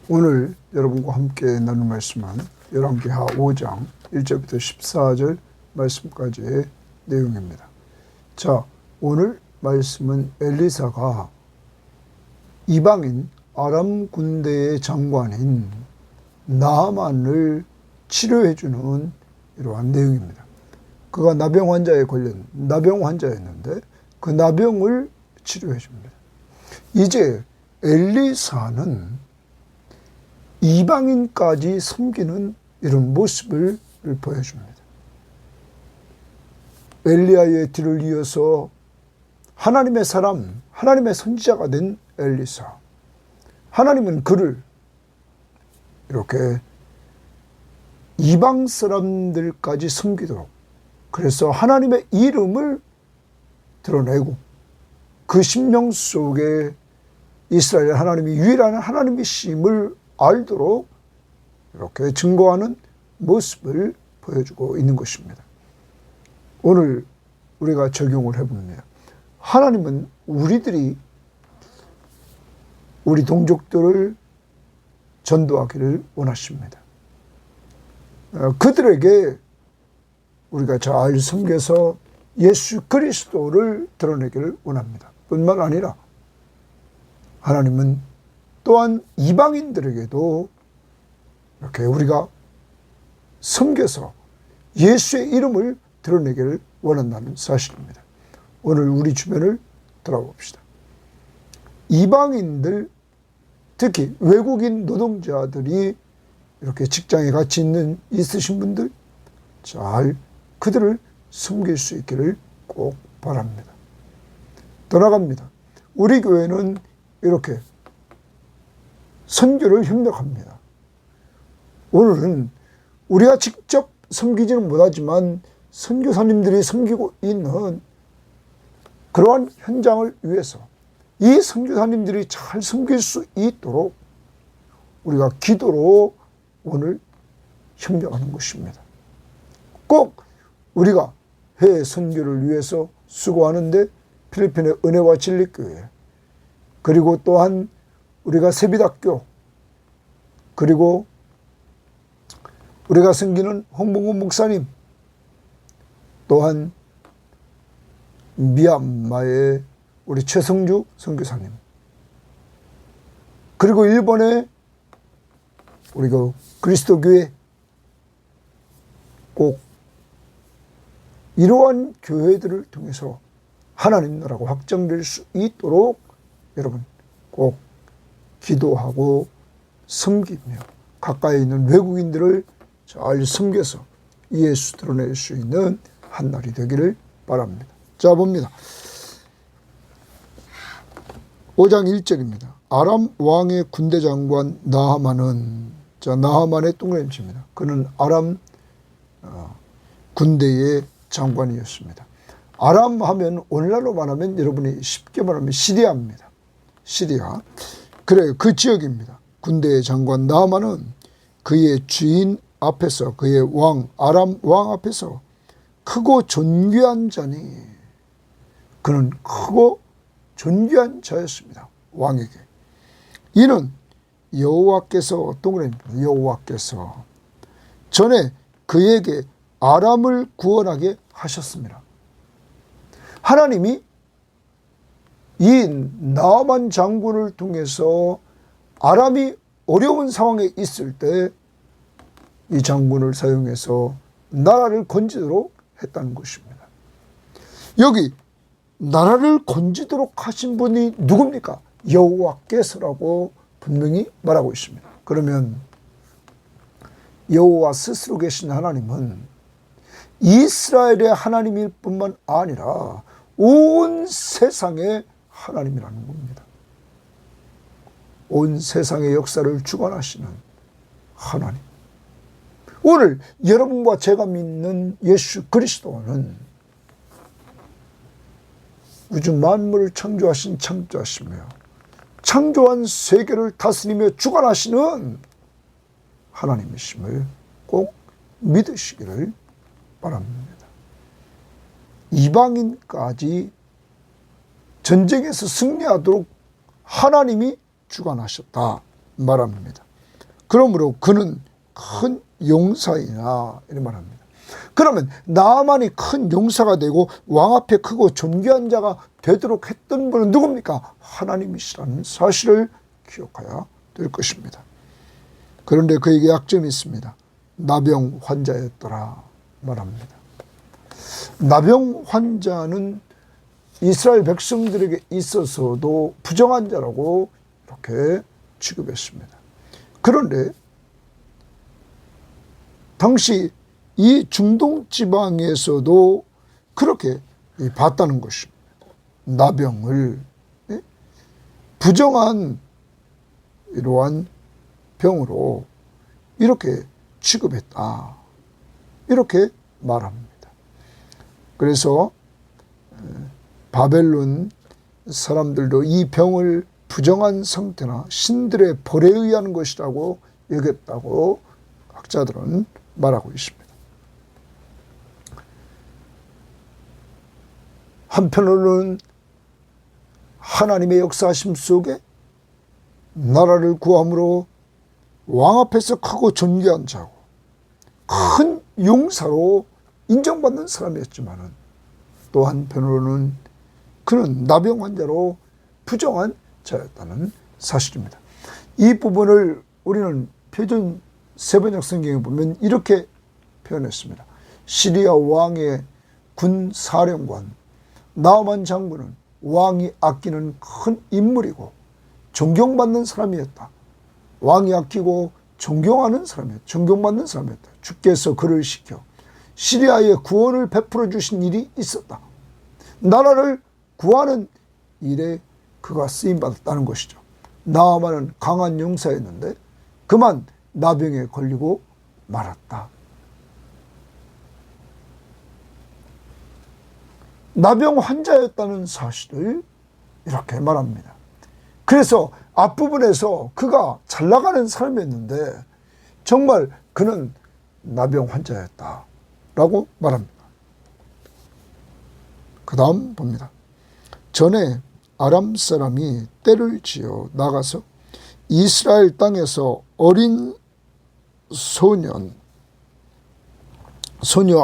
오늘 여러분과 함께 나눌 말씀은 열왕기하 5장 1절부터 14절 말씀까지의 내용입니다. 자, 오늘 말씀은 엘리사가 이방인 아람 군대의 장관인 나아만을 치료해주는 이러한 내용입니다. 그가 나병 환자였는데 그 나병을 치료해줍니다. 이제 엘리사는 이방인까지 섬기는 이런 모습을 보여줍니다. 엘리야의 뒤를 이어서 하나님의 사람, 하나님의 선지자가 된 엘리사. 하나님은 그를 이렇게 이방 사람들까지 섬기도록, 그래서 하나님의 이름을 드러내고 그 심령 속에 이스라엘 하나님이 유일한 하나님이심을 알도록 이렇게 증거하는 모습을 보여주고 있는 것입니다. 오늘 우리가 적용을 해봅니다. 하나님은 우리 동족들을 전도하기를 원하십니다. 그들에게 우리가 잘 섬겨서 예수 그리스도를 드러내기를 원합니다. 뿐만 아니라 하나님은 또한 이방인들에게도 이렇게 우리가 섬겨서 예수의 이름을 드러내기를 원한다는 사실입니다. 오늘 우리 주변을 돌아봅시다. 이방인들, 특히 외국인 노동자들이 이렇게 직장에 같이 있으신 분들, 잘 그들을 섬길 수 있기를 꼭 바랍니다. 더 나아갑니다. 우리 교회는 이렇게 선교를 협력합니다. 오늘은 우리가 직접 섬기지는 못하지만 선교사님들이 섬기고 있는 그러한 현장을 위해서 이 선교사님들이 잘 섬길 수 있도록 우리가 기도로 오늘 협력하는 것입니다. 꼭 우리가 해외 선교를 위해서 수고하는데 필리핀의 은혜와 진리교회, 그리고 또한 우리가 세빛학교, 그리고 우리가 섬기는 홍봉훈 목사님, 또한 미얀마의 우리 최성주 선교사님, 그리고 일본의 우리 그 그리스도교회, 꼭 이러한 교회들을 통해서 하나님 나라가 확장될 수 있도록 여러분 꼭 기도하고 섬기며 가까이 있는 외국인들을 잘 섬겨서 예수 드러낼 수 있는 한 날이 되기를 바랍니다. 자, 봅니다. 5장 1절입니다. 아람 왕의 군대 장관 나하만은, 자, 나하만의 동그라미입니다. 그는 아람 군대의 장관이었습니다. 아람 하면 오늘날로 말하면 여러분이 쉽게 말하면 시리아입니다. 시리아. 그래, 그 지역입니다. 군대의 장관 나하만은 그의 주인 앞에서, 그의 왕, 아람 왕 앞에서 크고 존귀한 자니, 그는 크고 존귀한 자였습니다. 왕에게. 이는 여호와께서, 동그라미입니다. 여호와께서 전에 그에게 아람을 구원하게 하셨습니다. 하나님이 이 나아만 장군을 통해서 아람이 어려운 상황에 있을 때 이 장군을 사용해서 나라를 건지도록 했다는 것입니다. 여기 나라를 건지도록 하신 분이 누굽니까? 여호와께서라고 분명히 말하고 있습니다. 그러면 여호와 스스로 계신 하나님은 이스라엘의 하나님일 뿐만 아니라 온 세상의 하나님이라는 겁니다. 온 세상의 역사를 주관하시는 하나님. 오늘 여러분과 제가 믿는 예수 그리스도는 우주 만물을 창조하신 창조하시며 창조한 세계를 다스리며 주관하시는 하나님이심을 꼭 믿으시기를 바랍니다. 이방인까지 전쟁에서 승리하도록 하나님이 주관하셨다. 말합니다. 그러므로 그는 큰 용사이냐 이렇게 말합니다. 그러면 나만이 큰 용사가 되고 왕 앞에 크고 존귀한 자가 되도록 했던 분은 누굽니까? 하나님이시라는 사실을 기억해야 될 것입니다. 그런데 그에게 약점이 있습니다. 나병 환자였더라 말합니다. 나병 환자는 이스라엘 백성들에게 있어서도 부정한 자라고 이렇게 취급했습니다. 그런데 당시 이 중동 지방에서도 그렇게 봤다는 것입니다. 나병을 부정한 이러한 병으로 이렇게 취급했다. 이렇게 말합니다. 그래서 바벨론 사람들도 이 병을 부정한 상태나 신들의 벌에 의한 것이라고 여겼다고 학자들은 말하고 있습니다. 한편으로는 하나님의 역사하심 속에 나라를 구함으로 왕 앞에서 크고 존귀한 자고 큰 용사로 인정받는 사람이었지만 또 한편으로는 그는 나병 환자로 부정한 자였다는 사실입니다. 이 부분을 우리는 표준 세번역 성경에 보면 이렇게 표현했습니다. 시리아 왕의 군 사령관 나아만 장군은 왕이 아끼는 큰 인물이고 존경받는 사람이었다. 왕이 아끼고 존경하는 사람이었다. 존경받는 사람이었다. 주께서 그를 시켜 시리아에 구원을 베풀어 주신 일이 있었다. 나라를 구하는 일에 그가 쓰임받았다는 것이죠. 나아만은 강한 용사였는데 그만 나병에 걸리고 말았다. 나병 환자였다는 사실을 이렇게 말합니다. 그래서 앞부분에서 그가 잘 나가는 사람이었는데 정말 그는 나병 환자였다라고 말합니다. 그 다음 봅니다. 전에 아람 사람이 떼를 지어 나가서 이스라엘 땅에서 어린 소녀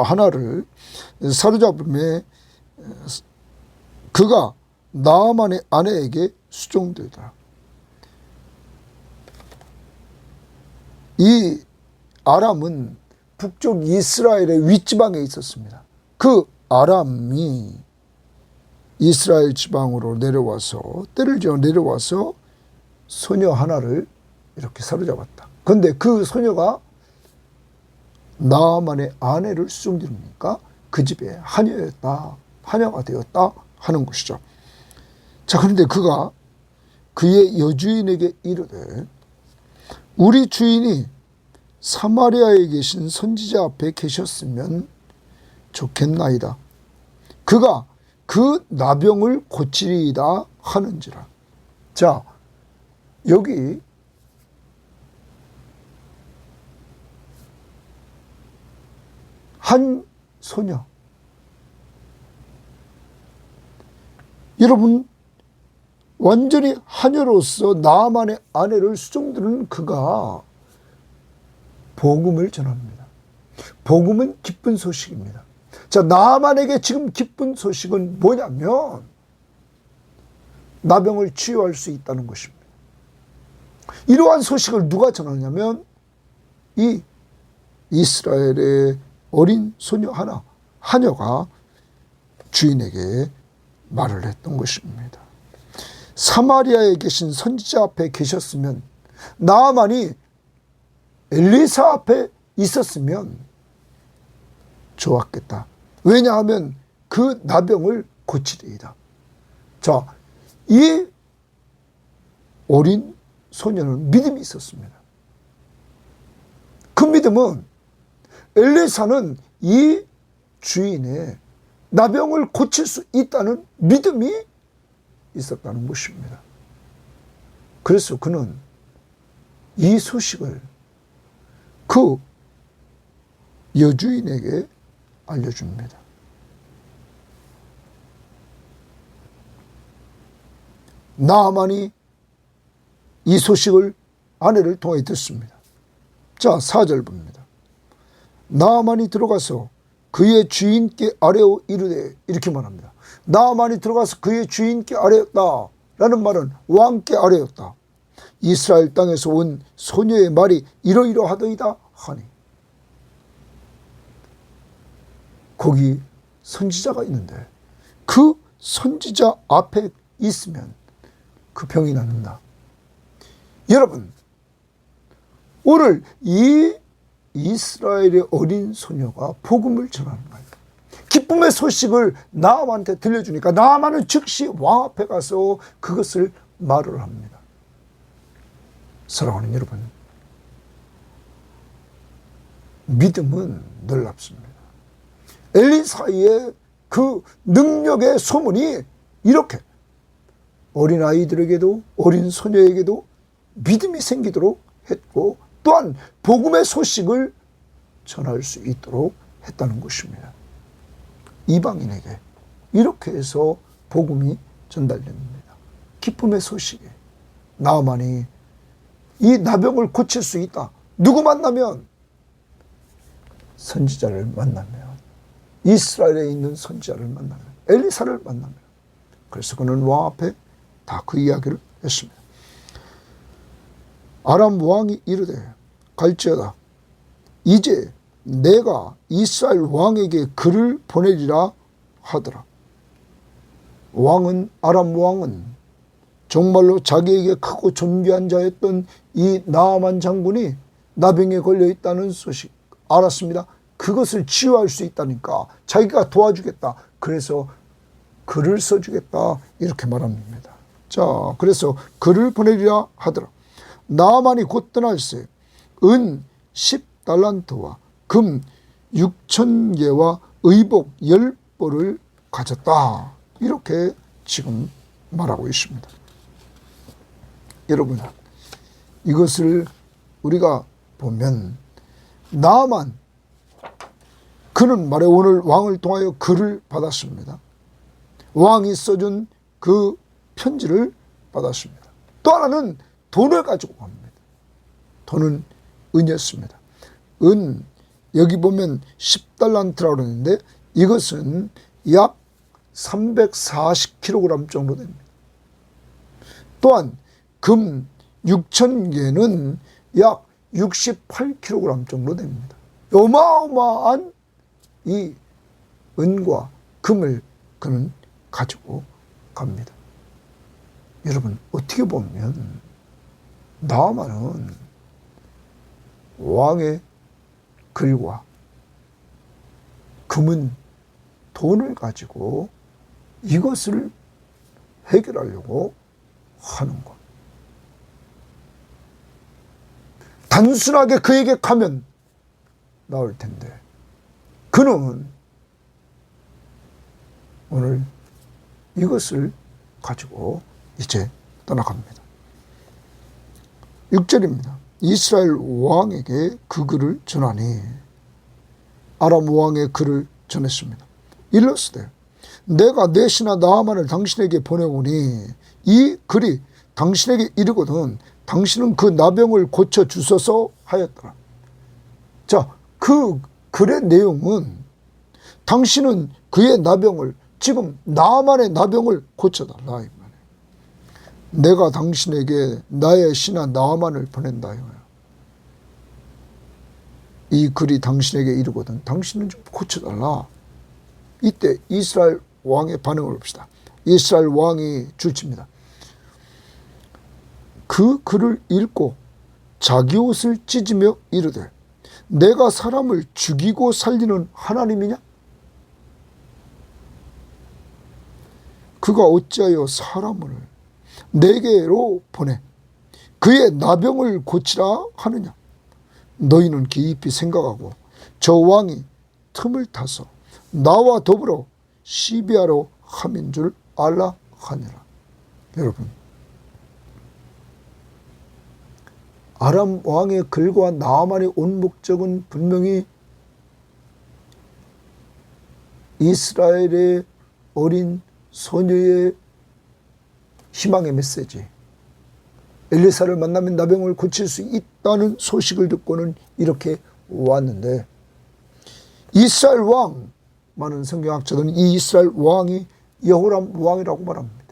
하나를 사로잡음에 그가 나아만의 아내에게 수종되더라. 이 아람은 북쪽 이스라엘의 윗지방에 있었습니다. 그 아람이 이스라엘 지방으로 내려와서 떼를 지어 내려와서 소녀 하나를 이렇게 사로잡았다. 그런데 그 소녀가 나아만의 아내를 수종지르니까 그 집에 하녀가 되었다 하는 것이죠. 자, 그런데 그가 그의 여주인에게 이르되 우리 주인이 사마리아에 계신 선지자 앞에 계셨으면 좋겠나이다. 그가 그 나병을 고치리이다 하는지라. 자, 여기 한 소녀, 여러분 완전히 하녀로서 나아만의 아내를 수종드는 그가 복음을 전합니다. 복음은 기쁜 소식입니다. 자, 나아만에게 지금 기쁜 소식은 뭐냐면 나병을 치유할 수 있다는 것입니다. 이러한 소식을 누가 전하냐면 이 이스라엘의 어린 소녀 하녀가 주인에게 말을 했던 것입니다. 사마리아에 계신 선지자 앞에 계셨으면 나아만이 엘리사 앞에 있었으면 좋았겠다. 왜냐하면 그 나병을 고치리이다. 자, 이 어린 소녀는 믿음이 있었습니다. 그 믿음은 엘리사는 이 주인의 나병을 고칠 수 있다는 믿음이 있었다는 것입니다. 그래서 그는 이 소식을 그 여주인에게 알려줍니다. 나아만이 이 소식을 아내를 통해 듣습니다. 자, 4절 봅니다. 나아만이 들어가서 그의 주인께 아뢰어 이르되, 이렇게 말합니다. 나아만이 들어가서 그의 주인께 아뢰었다 라는 말은 왕께 아뢰었다. 이스라엘 땅에서 온 소녀의 말이 이러이러하더이다 하니. 거기 선지자가 있는데 그 선지자 앞에 있으면 그 병이 낫는다. 여러분, 오늘 이 이스라엘의 어린 소녀가 복음을 전하는 거예요. 기쁨의 소식을 나아만한테 들려주니까 나아만은 즉시 왕 앞에 가서 그것을 말을 합니다. 사랑하는 여러분, 믿음은 놀랍습니다. 엘리사의 그 능력의 소문이 이렇게 어린아이들에게도 어린 소녀에게도 믿음이 생기도록 했고, 또한 복음의 소식을 전할 수 있도록 했다는 것입니다. 이방인에게 이렇게 해서 복음이 전달됩니다. 기쁨의 소식에 나아만이 이 나병을 고칠 수 있다. 누구 만나면? 선지자를 만나면, 이스라엘에 있는 선지자를 만나면, 엘리사를 만나면. 그래서 그는 왕 앞에 다 그 이야기를 했습니다. 아람 왕이 이르되 갈지어다. 이제 내가 이스라엘 왕에게 글을 보내리라 하더라. 아람 왕은 정말로 자기에게 크고 존귀한 자였던 이 나아만 장군이 나병에 걸려 있다는 소식 알았습니다. 그것을 치유할 수 있다니까 자기가 도와주겠다. 그래서 글을 써주겠다. 이렇게 말합니다. 자, 그래서 글을 보내리라 하더라. 나아만이 곧 떠날새 은 10달란트와 금 6,000개와 의복 10벌을 가졌다. 이렇게 지금 말하고 있습니다. 여러분, 이것을 우리가 보면 나아만, 그는 말해 오늘 왕을 통하여 글을 받았습니다. 왕이 써준 그 편지를 받았습니다. 또 하나는 돈을 가지고 갑니다. 돈은 은이었습니다. 은, 여기 보면 10달란트라고 그러는데 이것은 약 340kg 정도 됩니다. 또한 금 6,000개는 약 68kg 정도 됩니다. 어마어마한 이 은과 금을 그는 가지고 갑니다. 여러분, 어떻게 보면 나아만은 왕의 글과 금은 돈을 가지고 이것을 해결하려고 하는 것. 단순하게 그에게 가면 나올 텐데 그는 오늘 이것을 가지고 이제 떠나갑니다. 6절입니다. 이스라엘 왕에게 그 글을 전하니, 아람 왕의 글을 전했습니다. 일러스되 내가 내 신하 나아만을 당신에게 보내오니 이 글이 당신에게 이르거든 당신은 그 나병을 고쳐 주소서 하였더라. 자, 그 글의 내용은 당신은 그의 나병을, 지금 나아만의 나병을 고쳐달라 이 말이에요. 내가 당신에게 나의 신하 나아만을 보낸다 이거예요. 이 글이 당신에게 이르거든 당신은 좀 고쳐달라. 이때 이스라엘 왕의 반응을 봅시다. 이스라엘 왕이 줄칩니다. 그 글을 읽고 자기 옷을 찢으며 이르되 내가 사람을 죽이고 살리는 하나님이냐? 그가 어찌하여 사람을 내게로 보내 그의 나병을 고치라 하느냐? 너희는 깊이 생각하고 저 왕이 틈을 타서 나와 더불어 시비하러 함인 줄 알라 하니라. 여러분, 아람 왕의 글과 나아만이 온 목적은 분명히 이스라엘의 어린 소녀의 희망의 메시지, 엘리사를 만나면 나병을 고칠 수 있다는 소식을 듣고는 이렇게 왔는데, 이스라엘 왕, 많은 성경학자들은 이 이스라엘 왕이 여호람 왕이라고 말합니다.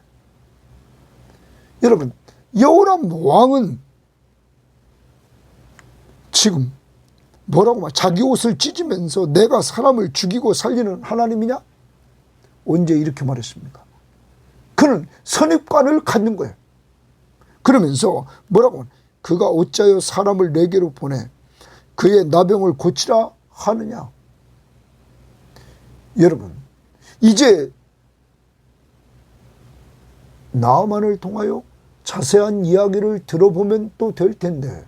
여러분, 여호람 왕은 지금 뭐라고 말? 자기 옷을 찢으면서 내가 사람을 죽이고 살리는 하나님이냐? 언제 이렇게 말했습니까? 그는 선입관을 갖는 거예요. 그러면서 뭐라고? 그가 어찌하여 사람을 내게로 보내 그의 나병을 고치라 하느냐? 여러분, 이제 나아만을 통하여 자세한 이야기를 들어보면 또 될 텐데,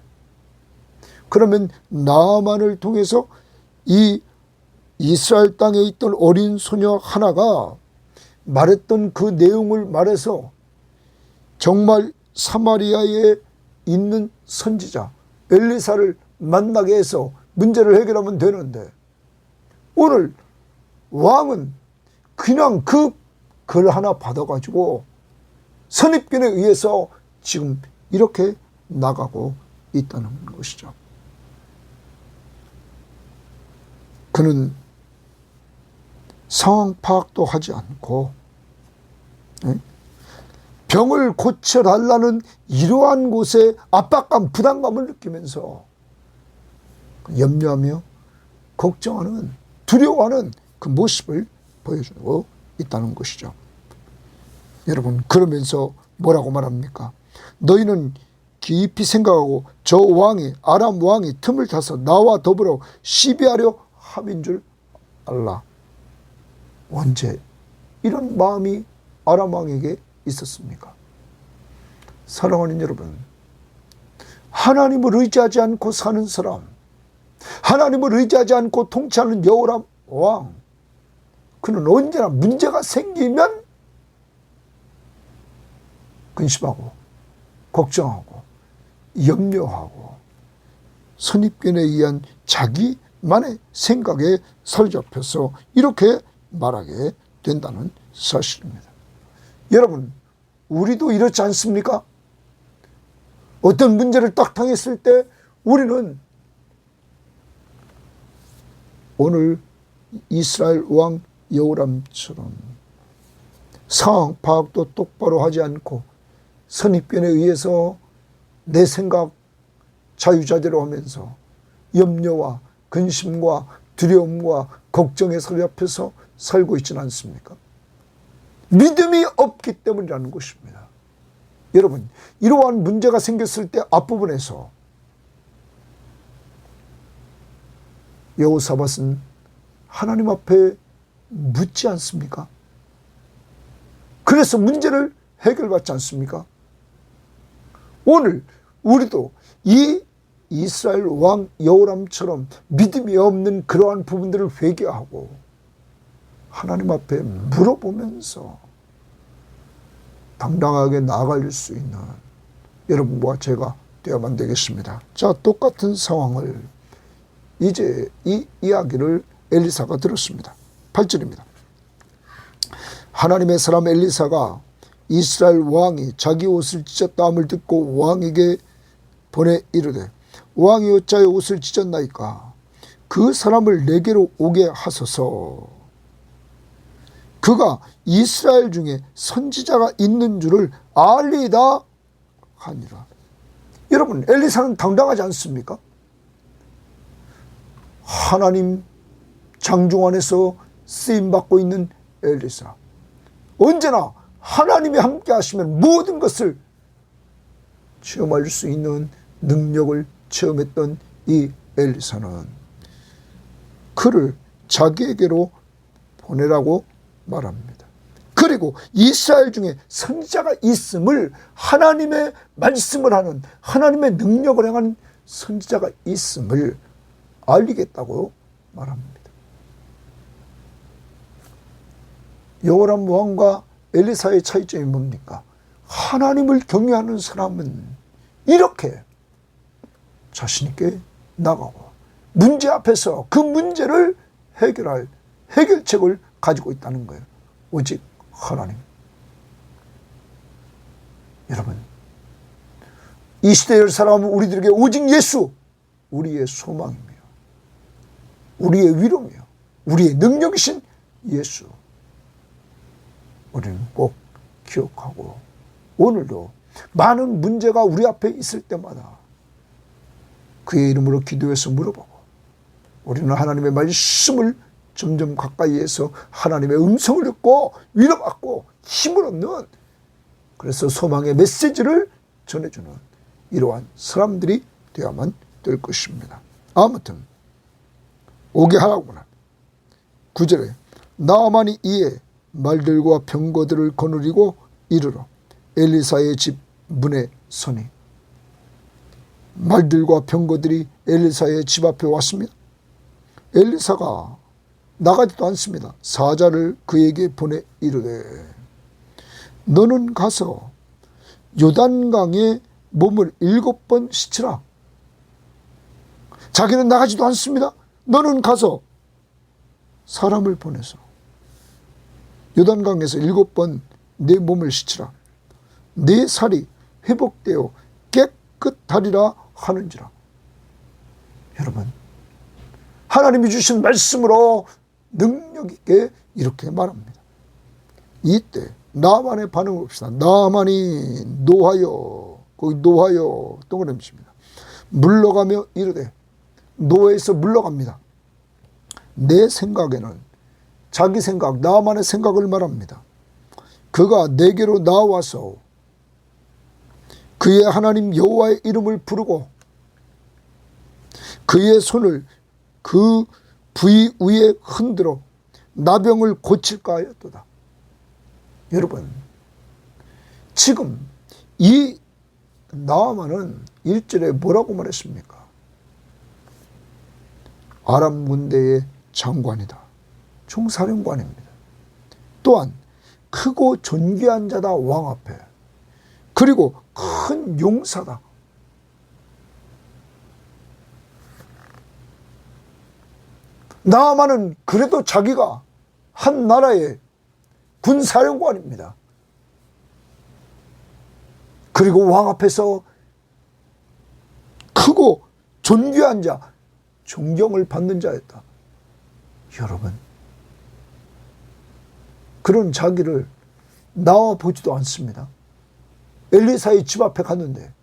그러면 나아만을 통해서 이 이스라엘 땅에 있던 어린 소녀 하나가 말했던 그 내용을 말해서 정말 사마리아에 있는 선지자 엘리사를 만나게 해서 문제를 해결하면 되는데, 오늘 왕은 그냥 그 글 하나 받아가지고 선입견에 의해서 지금 이렇게 나가고 있다는 것이죠. 그는 상황 파악도 하지 않고 병을 고쳐달라는 이러한 곳에 압박감, 부담감을 느끼면서 염려하며 걱정하는, 두려워하는 그 모습을 보여주고 있다는 것이죠. 여러분, 그러면서 뭐라고 말합니까? 너희는 깊이 생각하고 저 왕이, 아람 왕이 틈을 타서 나와 더불어 시비하려 함인 줄 알라. 언제 이런 마음이 아람 왕에게 있었습니까? 사랑하는 여러분, 하나님을 의지하지 않고 사는 사람, 하나님을 의지하지 않고 통치하는 여호람 왕, 그는 언제나 문제가 생기면 근심하고 걱정하고 염려하고 선입견에 의한 자기만의 생각에 사로잡혀서 이렇게 말하게 된다는 사실입니다. 여러분, 우리도 이렇지 않습니까? 어떤 문제를 딱 당했을 때 우리는 오늘 이스라엘 왕 여호람처럼 상황 파악도 똑바로 하지 않고 선입견에 의해서 내 생각 자유자재로 하면서 염려와 근심과 두려움과 걱정에 사로잡혀서 살고 있지는 않습니까? 믿음이 없기 때문이라는 것입니다. 여러분, 이러한 문제가 생겼을 때 앞부분에서 여호사밧은 하나님 앞에 묻지 않습니까? 그래서 문제를 해결받지 않습니까? 오늘 우리도 이 이스라엘 왕 여호람처럼 믿음이 없는 그러한 부분들을 회개하고 하나님 앞에 물어보면서 당당하게 나아갈 수 있는 여러분과 제가 되어야만 되겠습니다. 자, 똑같은 상황을 이제 이 이야기를 엘리사가 들었습니다. 8절입니다. 하나님의 사람 엘리사가 이스라엘 왕이 자기 옷을 찢었다함을 듣고 왕에게 보내 이르되 왕이 어찌하여 옷을 찢었나이까? 그 사람을 내게로 오게 하소서. 그가 이스라엘 중에 선지자가 있는 줄을 알리다 하니라. 여러분, 엘리사는 당당하지 않습니까? 하나님 장중 안에서 쓰임받고 있는 엘리사. 언제나 하나님이 함께 하시면 모든 것을 체험할 수 있는 능력을 체험했던 이 엘리사는 그를 자기에게로 보내라고 말합니다. 그리고 이스라엘 중에 선지자가 있음을, 하나님의 말씀을 하는, 하나님의 능력을 행하는 선지자가 있음을 알리겠다고 말합니다. 여호람 왕과 엘리사의 차이점이 뭡니까? 하나님을 경외하는 사람은 이렇게 자신 있게 나가고 문제 앞에서 그 문제를 해결할 해결책을 가지고 있다는 거예요. 오직 하나님. 여러분, 이 시대의 사람은 우리들에게 오직 예수, 우리의 소망이며 우리의 위로며 우리의 능력이신 예수, 우리는 꼭 기억하고 오늘도 많은 문제가 우리 앞에 있을 때마다 그의 이름으로 기도해서 물어보고 우리는 하나님의 말씀을 점점 가까이에서 하나님의 음성을 듣고 위로받고 힘을 얻는, 그래서 소망의 메시지를 전해주는 이러한 사람들이 되어야만 될 것입니다. 아무튼 오게 하라구나. 9절에 나아만이 이에 말들과 병거들을 거느리고 이르러 엘리사의 집 문에 서니, 말들과 병거들이 엘리사의 집 앞에 왔습니다. 엘리사가 나가지도 않습니다. 사자를 그에게 보내 이르되 너는 가서 요단강에 몸을 7번 씻으라. 자기는 나가지도 않습니다. 너는 가서 사람을 보내서 요단강에서 7번 내 몸을 씻으라. 내 살이 회복되어 깨끗하리라 하는지라. 여러분, 하나님이 주신 말씀으로 능력 있게 이렇게 말합니다. 이때 나만의 반응을 봅시다. 나만이 노하여, 거기 노하여 동그라미입니다. 물러가며 이르되, 노에서 물러갑니다. 내 생각에는 자기 생각, 나만의 생각을 말합니다. 그가 내게로 나와서 그의 하나님 여호와의 이름을 부르고 그의 손을 그 부위 위에 흔들어 나병을 고칠까 하였도다. 여러분, 지금 이 나아만은 1절에 뭐라고 말했습니까? 아람 군대의 장관이다. 총사령관입니다. 또한 크고 존귀한 자다, 왕 앞에. 그리고 큰 용사다. 나아만은 그래도 자기가 한 나라의 군사령관입니다. 그리고 왕 앞에서 크고 존귀한 자, 존경을 받는 자였다. 여러분, 그런 자기를 나와 보지도 않습니다. 엘리사의 집 앞에 갔는데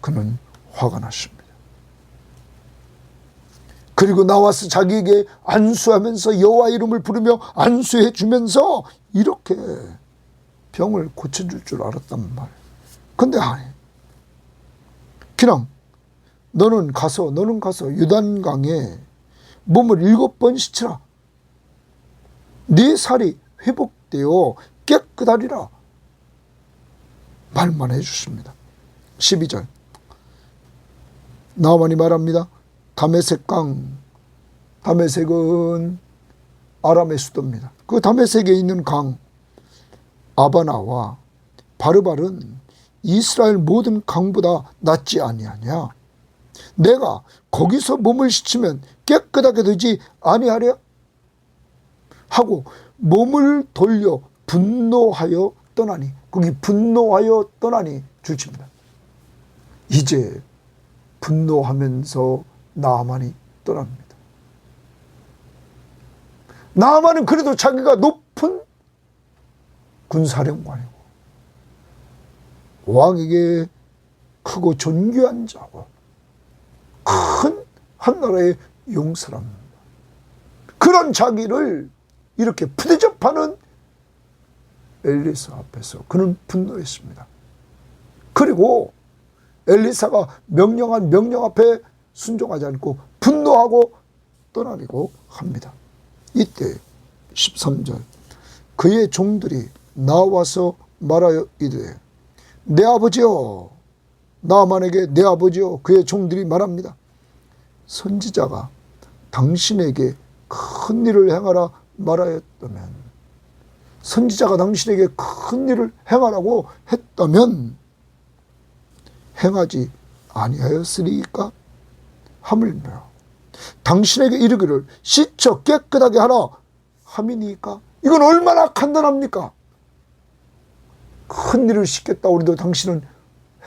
그는 화가 났습니다. 그리고 나와서 자기에게 안수하면서 여호와 이름을 부르며 안수해 주면서 이렇게 병을 고쳐줄 줄 알았단 말이에요. 근데 아니, 그냥 너는 가서 요단강에 몸을 7번 씻으라. 네 살이 회복되어 깨끗하리라 말만 해주십니다. 12절 나아만이 말합니다. 다메섹강, 다메섹은 아람의 수도입니다. 그 다메섹에 있는 강 아바나와 바르발은 이스라엘 모든 강보다 낫지 아니하냐. 내가 거기서 몸을 씻으면 깨끗하게 되지 아니하랴 하고 몸을 돌려 분노하여 떠나니, 거기 분노하여 떠나니 줄칩니다. 이제 분노하면서 나아만이 떠납니다. 나아만은 그래도 자기가 높은 군사령관이고 왕에게 크고 존귀한 자고 큰 한나라의 용사랍니다. 그런 자기를 이렇게 푸대접하는 엘리사 앞에서 그는 분노했습니다. 그리고 엘리사가 명령한 명령 앞에 순종하지 않고 분노하고 떠나려고 합니다. 이때 13절 그의 종들이 나와서 말하여 이르되 내 아버지여, 나아만에게 내 아버지여, 그의 종들이 말합니다. 선지자가 당신에게 큰 일을 행하라 말하였다면, 선지자가 당신에게 큰 일을 행하라고 했다면 행하지 아니하였으리까? 하물며 당신에게 이르기를 씻어 깨끗하게 하라 함이니까? 이건 얼마나 간단합니까? 큰 일을 시켰다 우리도 당신은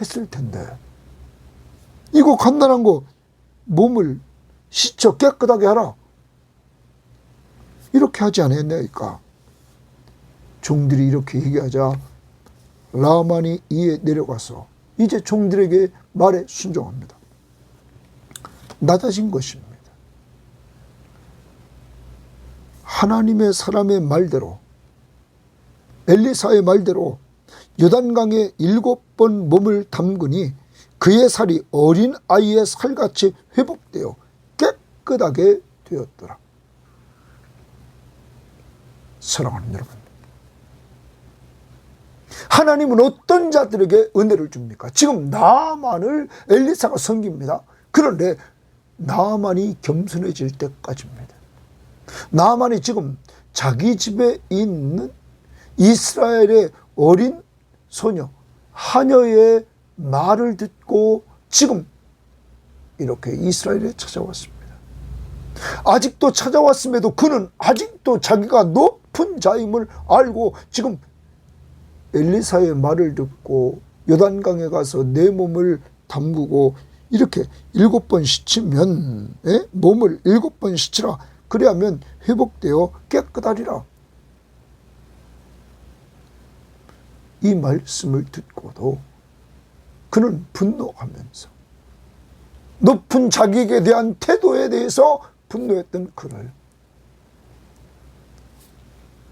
했을 텐데, 이거 간단한 거 몸을 씻어 깨끗하게 하라, 이렇게 하지 않았냐니까. 종들이 이렇게 얘기하자 라만이 이에 내려가서 이제 종들에게 말에 순종합니다. 낮아진 것입니다. 하나님의 사람의 말대로, 엘리사의 말대로 요단강에 7번 몸을 담그니 그의 살이 어린 아이의 살같이 회복되어 깨끗하게 되었더라. 사랑하는 여러분, 하나님은 어떤 자들에게 은혜를 줍니까? 지금 나만을 엘리사가 섬깁니다. 그런데 나만이 겸손해질 때까지입니다. 나만이 지금 자기 집에 있는 이스라엘의 어린 소녀 하녀의 말을 듣고 지금 이렇게 이스라엘에 찾아왔습니다. 아직도 찾아왔음에도 그는 아직도 자기가 높은 자임을 알고 지금 엘리사의 말을 듣고 요단강에 가서 내 몸을 담그고 이렇게 7번 씻으면, 몸을 7번 씻으라, 그래야면 회복되어 깨끗하리라. 이 말씀을 듣고도 그는 분노하면서 높은 자기에게 대한 태도에 대해서 분노했던 그를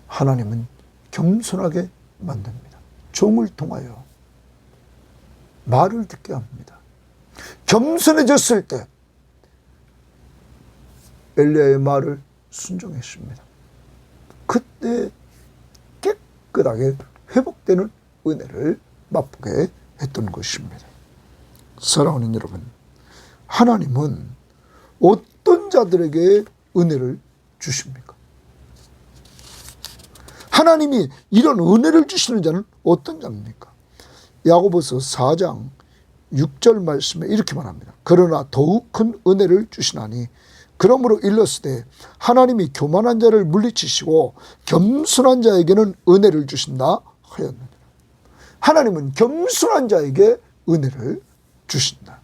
하나님은 겸손하게 만듭니다. 종을 통하여 말을 듣게 합니다. 겸손해졌을 때 엘리야의 말을 순종했습니다. 그때 깨끗하게 회복되는 은혜를 맛보게 했던 것입니다. 사랑하는 여러분, 하나님은 어떤 자들에게 은혜를 주십니까? 하나님이 이런 은혜를 주시는 자는 어떤 자입니까? 야고보서 4장 6절 말씀에 이렇게 말합니다. 그러나 더욱 큰 은혜를 주시나니 그러므로 일렀으되 하나님이 교만한 자를 물리치시고 겸손한 자에게는 은혜를 주신다 하였느니라. 하나님은 겸손한 자에게 은혜를 주신다.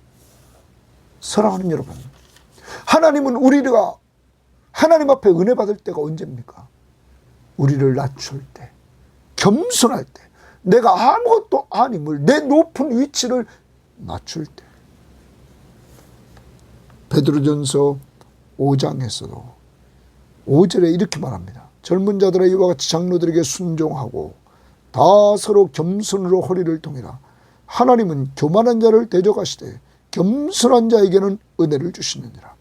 사랑하는 여러분, 하나님은 우리가 하나님 앞에 은혜 받을 때가 언제입니까? 우리를 낮출 때, 겸손할 때, 내가 아무것도 아님을, 내 높은 위치를 낮출 때. 베드로전서 5장에서도 5절에 이렇게 말합니다. 젊은 자들아 이와 같이 장로들에게 순종하고 다 서로 겸손으로 허리를 동이라. 하나님은 교만한 자를 대적하시되 겸손한 자에게는 은혜를 주시느니라.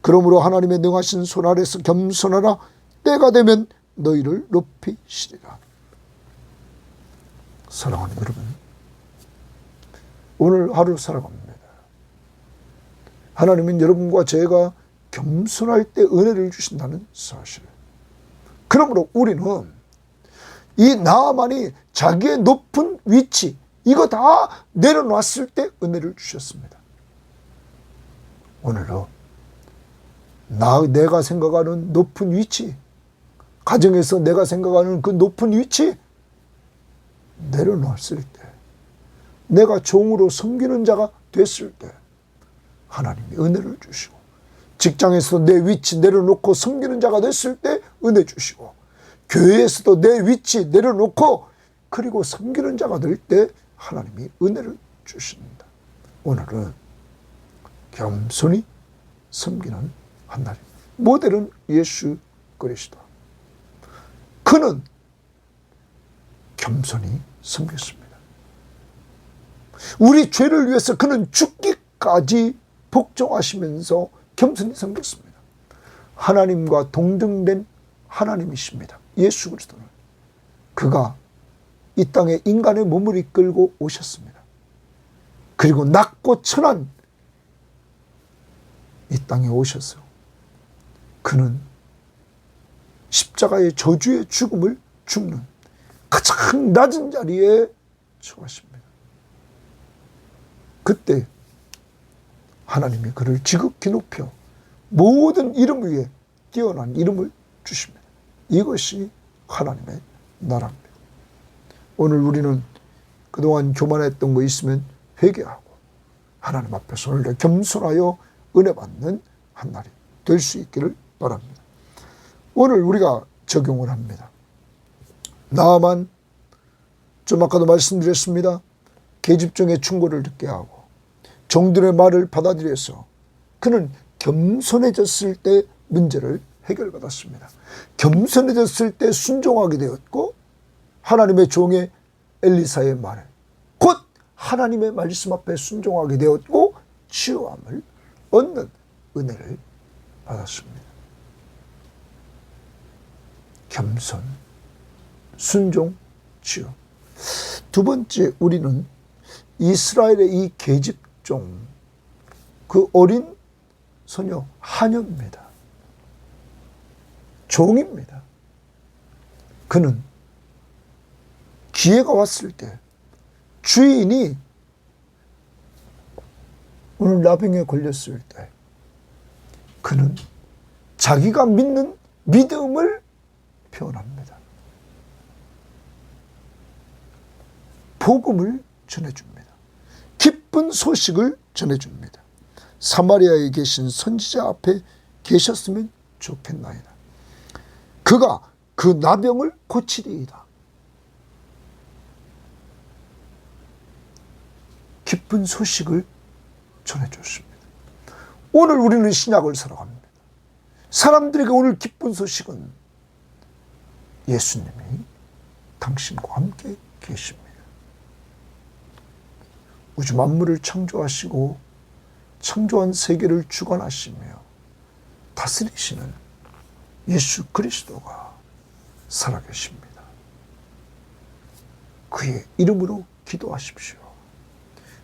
그러므로 하나님의 능하신 손 아래서 겸손하라. 때가 되면 너희를 높이시리라. 사랑하는 여러분, 오늘 하루 살아갑니다. 하나님은 여러분과 제가 겸손할 때 은혜를 주신다는 사실. 그러므로 우리는 이 나아만이 자기의 높은 위치, 이거 다 내려놨을 때 은혜를 주셨습니다. 오늘도 내가 생각하는 높은 위치, 가정에서 내가 생각하는 그 높은 위치 내려놨을 때, 내가 종으로 섬기는 자가 됐을 때 하나님이 은혜를 주시고, 직장에서도 내 위치 내려놓고 섬기는 자가 됐을 때 은혜 주시고, 교회에서도 내 위치 내려놓고 그리고 섬기는 자가 될 때 하나님이 은혜를 주십니다. 오늘은 겸손히 섬기는 한 날입니다. 모델은 예수 그리스도. 그는 겸손히 섬겼습니다. 우리 죄를 위해서 그는 죽기까지 복종하시면서 겸손히 섬겼습니다. 하나님과 동등된 하나님이십니다. 예수 그리스도는. 그가 이 땅에 인간의 몸을 이끌고 오셨습니다. 그리고 낮고 천한 이 땅에 오셔서 그는 십자가의 저주의 죽음을 죽는 가장 낮은 자리에 처하십니다. 그때 하나님이 그를 지극히 높여 모든 이름 위에 뛰어난 이름을 주십니다. 이것이 하나님의 나라입니다. 오늘 우리는 그동안 교만했던 거 있으면 회개하고 하나님 앞에서 오늘도 겸손하여 은혜 받는 한 날이 될 수 있기를 바랍니다. 오늘 우리가 적용을 합니다. 나아만, 좀 아까도 말씀드렸습니다. 계집종의 충고를 듣게 하고 종들의 말을 받아들여서 그는 겸손해졌을 때 문제를 해결받았습니다. 겸손해졌을 때 순종하게 되었고 하나님의 종의 엘리사의 말에 곧 하나님의 말씀 앞에 순종하게 되었고 치유함을 얻는 은혜를 받았습니다. 겸손, 순종, 치유. 두 번째, 우리는 이스라엘의 이 계집종, 그 어린 소녀 하녀입니다. 종입니다. 그는 기회가 왔을 때 주인이 오늘 나병에 걸렸을 때 그는 자기가 믿는 믿음을 표현합니다. 복음을 전해줍니다. 기쁜 소식을 전해줍니다. 사마리아에 계신 선지자 앞에 계셨으면 좋겠나이다. 그가 그 나병을 고치리이다. 기쁜 소식을 전해줬습니다. 오늘 우리는 신약을 살아갑니다. 사람들에게 오늘 기쁜 소식은 예수님이 당신과 함께 계십니다. 우주 만물을 창조하시고 창조한 세계를 주관하시며 다스리시는 예수 그리스도가 살아계십니다. 그의 이름으로 기도하십시오.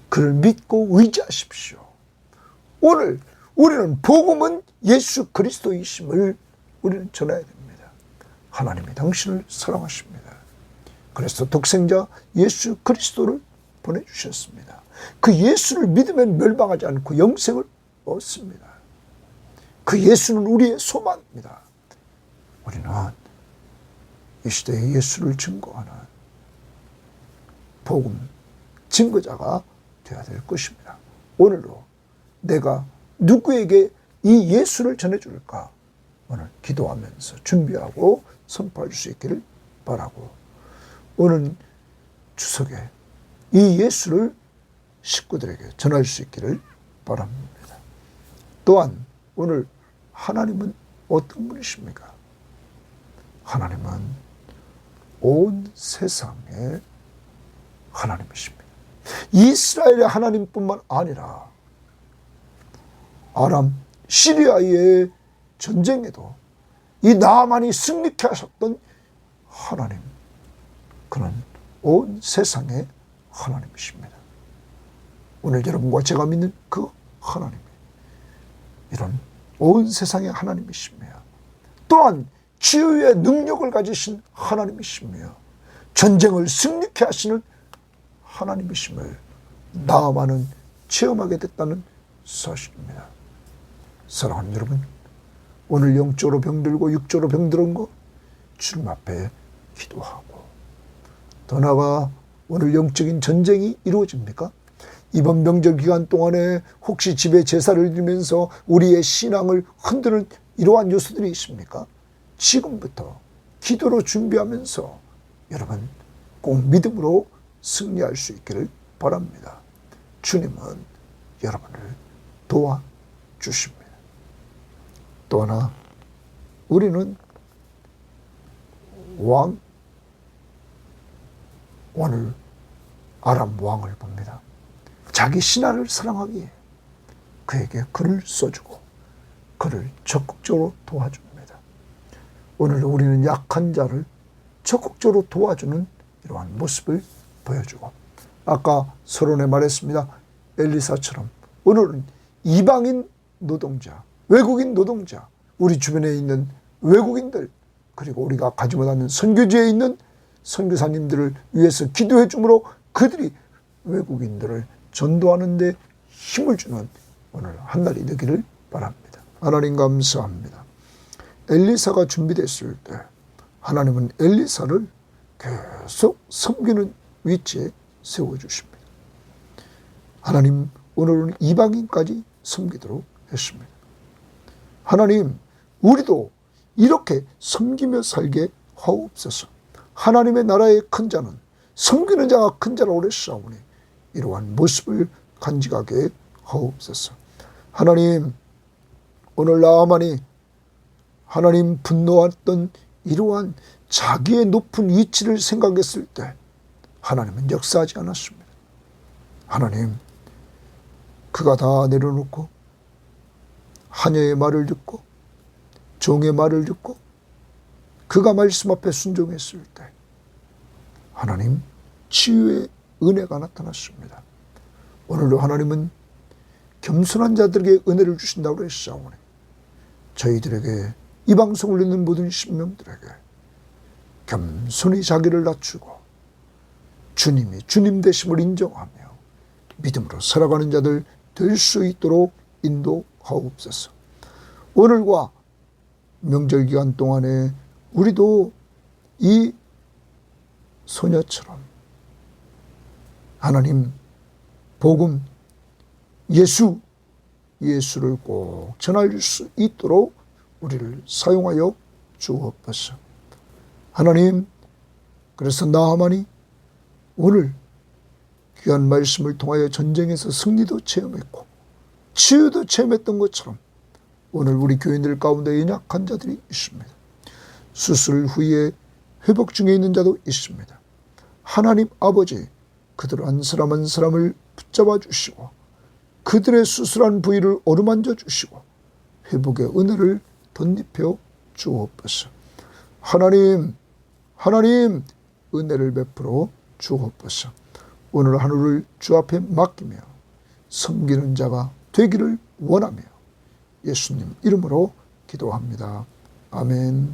그를 믿고 의지하십시오. 오늘 우리는 복음은 예수 그리스도이심을 우리는 전해야 됩니다. 하나님이 당신을 사랑하십니다. 그래서 독생자 예수 그리스도를 보내주셨습니다. 그 예수를 믿으면 멸망하지 않고 영생을 얻습니다. 그 예수는 우리의 소망입니다. 우리는 이 시대에 예수를 증거하는 복음 증거자가 되어야 될 것입니다. 오늘도 내가 누구에게 이 예수를 전해줄까? 오늘 기도하면서 준비하고 선포할 수 있기를 바라고, 오늘 추석에 이 예수를 식구들에게 전할 수 있기를 바랍니다. 또한 오늘 하나님은 어떤 분이십니까? 하나님은 온 세상의 하나님이십니다. 이스라엘의 하나님뿐만 아니라 아람, 시리아의 전쟁에도 이 나아만이 승리케 하셨던 하나님, 그는 온 세상의 하나님이십니다. 오늘 여러분과 제가 믿는 그 하나님, 이런 온 세상의 하나님이시며 또한 치유의 능력을 가지신 하나님이시며 전쟁을 승리케 하시는 하나님이심을 나아만은 체험하게 됐다는 사실입니다. 사랑하는 여러분, 오늘 영적으로 병들고 육적으로 병들은 거 주님 앞에 기도하고, 더 나아가 오늘 영적인 전쟁이 이루어집니까? 이번 명절 기간 동안에 혹시 집에 제사를 드리면서 우리의 신앙을 흔드는 이러한 요소들이 있습니까? 지금부터 기도로 준비하면서 여러분 꼭 믿음으로 승리할 수 있기를 바랍니다. 주님은 여러분을 도와주십니다. 또 하나, 우리는 오늘 아람 왕을 봅니다. 자기 신하를 사랑하기에 그에게 글을 써주고 그를 적극적으로 도와줍니다. 오늘 우리는 약한 자를 적극적으로 도와주는 이러한 모습을 보여주고, 아까 서론에 말했습니다. 엘리사처럼 오늘은 이방인 노동자, 외국인 노동자, 우리 주변에 있는 외국인들, 그리고 우리가 가지 못하는 선교지에 있는 선교사님들을 위해서 기도해 주므로 그들이 외국인들을 전도하는 데 힘을 주는 오늘 한 날이 되기를 바랍니다. 하나님 감사합니다. 엘리사가 준비됐을 때 하나님은 엘리사를 계속 섬기는 위치에 세워주십니다. 하나님 오늘은 이방인까지 섬기도록 했습니다. 하나님 우리도 이렇게 섬기며 살게 하옵소서. 하나님의 나라의 큰 자는 섬기는 자가 큰 자라고 그랬사오니 이러한 모습을 간직하게 하옵소서. 하나님 오늘 나아만이 하나님 분노했던 이러한 자기의 높은 위치를 생각했을 때 하나님은 역사하지 않았습니다. 하나님 그가 다 내려놓고 하녀의 말을 듣고 종의 말을 듣고 그가 말씀 앞에 순종했을 때 하나님 치유의 은혜가 나타났습니다. 오늘도 하나님은 겸손한 자들에게 은혜를 주신다고 했사오니 저희들에게 이 방송을 듣는 모든 신명들에게 겸손히 자기를 낮추고 주님이 주님 되심을 인정하며 믿음으로 살아가는 자들 될 수 있도록 인도하옵소서. 오늘과 명절 기간 동안에 우리도 이 소녀처럼 하나님 복음 예수를 꼭 전할 수 있도록 우리를 사용하여 주옵소서. 하나님 그래서 나아만이 오늘 귀한 말씀을 통하여 전쟁에서 승리도 체험했고 치유도 체험했던 것처럼 오늘 우리 교인들 가운데 연약한 자들이 있습니다. 수술 후에 회복 중에 있는 자도 있습니다. 하나님 아버지 그들 한 사람 한 사람을 붙잡아 주시고 그들의 수술한 부위를 어루만져 주시고 회복의 은혜를 덧입혀 주옵소서. 하나님 은혜를 베풀어 주옵소서. 오늘 하루를 주 앞에 맡기며 섬기는 자가 되기를 원하며 예수님 이름으로 기도합니다. 아멘.